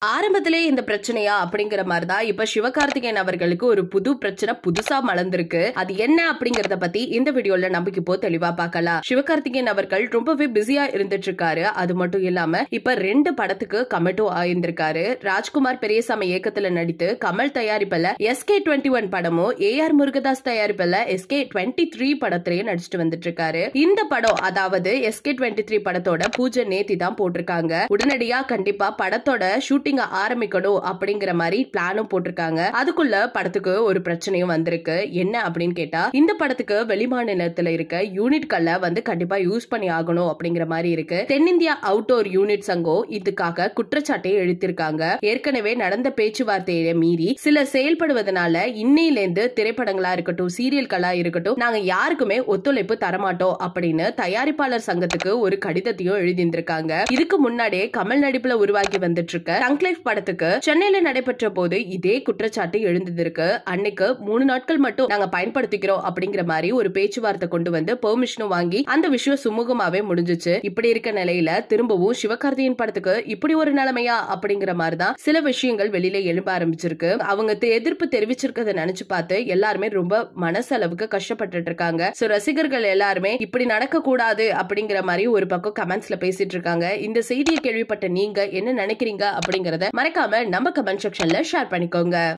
ஆரம்பத்திலே இந்த பிரச்சனையா அப்படிங்கிற மாதிரிதான் இப்ப சிவகார்த்திகேயன் அவர்களுக்கு ஒரு புது பிரச்சனை புதுசா மலர்ந்திருக்கு. அது என்ன அப்படிங்கறத பத்தி இந்த வீடியோல நமக்கு இப்போ தெளிவா பார்க்கலாம். சிவகார்த்திகேயன் அவர்கள் ரொம்பவே பிஸியா இருந்துட்டு இருக்காரு. அது மட்டும் இல்லாம இப்ப 2 படத்துக்கு கமிட்டும் ஆயிருந்திருக்காரு. ராஜ்குமார் பெரியசாமி இயக்கத்துல நடித்து கமல் தயாரிப்புல SK21 படமும் AR முருகதாஸ் தயாரிப்புல SK23 படத்திலேயே நடிச்சிட்டு வந்துட்டு இருக்காரு. இந்த படம் அதாவது SK23 படத்தோட பூஜை நேத்தி தான் போட்டிருக்காங்க. உடனடியா கண்டிப்பா படத்தோட ஷூட்டிங் ஆரம்பிக்கணும் அப்படிங்கிற மாதிரி பிளானும் போட்டிருக்காங்க. அதுக்குள்ள படத்துக்கு ஒரு பிரச்சனையும் வந்திருக்கு. என்ன அப்படின்னு கேட்டா, இந்த படத்துக்கு வெளிமாநிலத்துல இருக்க யூனிட்களை கண்டிப்பா யூஸ் பண்ணி ஆகணும் அப்படிங்கிற மாதிரி இருக்கு. தென்னிந்தியா அவுட்டோர் யூனிட் சங்கம் இதுக்காக குற்றச்சாட்டை எழுத்திருக்காங்க. ஏற்கனவே நடந்த பேச்சுவார்த்தையை மீறி சிலர் செயல்படுவதனால இன்னையிலேருந்து திரைப்படங்களா இருக்கட்டும், சீரியல்களா இருக்கட்டும், நாங்க யாருக்குமே ஒத்துழைப்பு தரமாட்டோம் அப்படின்னு தயாரிப்பாளர் சங்கத்துக்கு ஒரு கடிதத்தையும் எழுதியிருக்காங்க. இதுக்கு முன்னாடியே கமல் நடிப்புல உருவாக்கி வந்துட்டு இருக்க கங்க்லேவ் படத்துக்கு சென்னையில நடைபெற்ற போது இதே குற்றச்சாட்டு எழுந்திருக்கு. அன்னைக்கு 3 நாட்கள் மட்டும் நாங்க பயன்படுத்திக்கிறோம் அப்படிங்கிற மாதிரி ஒரு பேச்சுவார்த்தை கொண்டு வந்து பெர்மிஷனும் வாங்கி அந்த விஷயம் சுமூகமாவே முடிஞ்சிச்சு. இப்படி இருக்க நிலையில திரும்பவும் சிவகார்த்திகேயன் படத்துக்கு இப்படி ஒரு நிலைமையா அப்படிங்கிற மாதிரிதான் சில விஷயங்கள் வெளியில எழும்ப ஆரம்பிச்சிருக்கு. அவங்க எதிர்ப்பு தெரிவிச்சிருக்கதை நினைச்சு பார்த்து எல்லாருமே ரொம்ப மனசளவுக்கு கஷ்டப்பட்டு இருக்காங்க. ரசிகர்கள் எல்லாருமே இப்படி நடக்க கூடாது அப்படிங்கிற மாதிரி ஒரு பக்கம் கமெண்ட்ஸ்ல பேசிட்டு இருக்காங்க. இந்த செய்தியை கேள்விப்பட்ட நீங்க என்ன நினைக்கிறீங்க அப்படிங்கறத மறக்காம நம்ம கமெண்ட் செக்ஷன்ல ஷேர் பண்ணிக்கோங்க.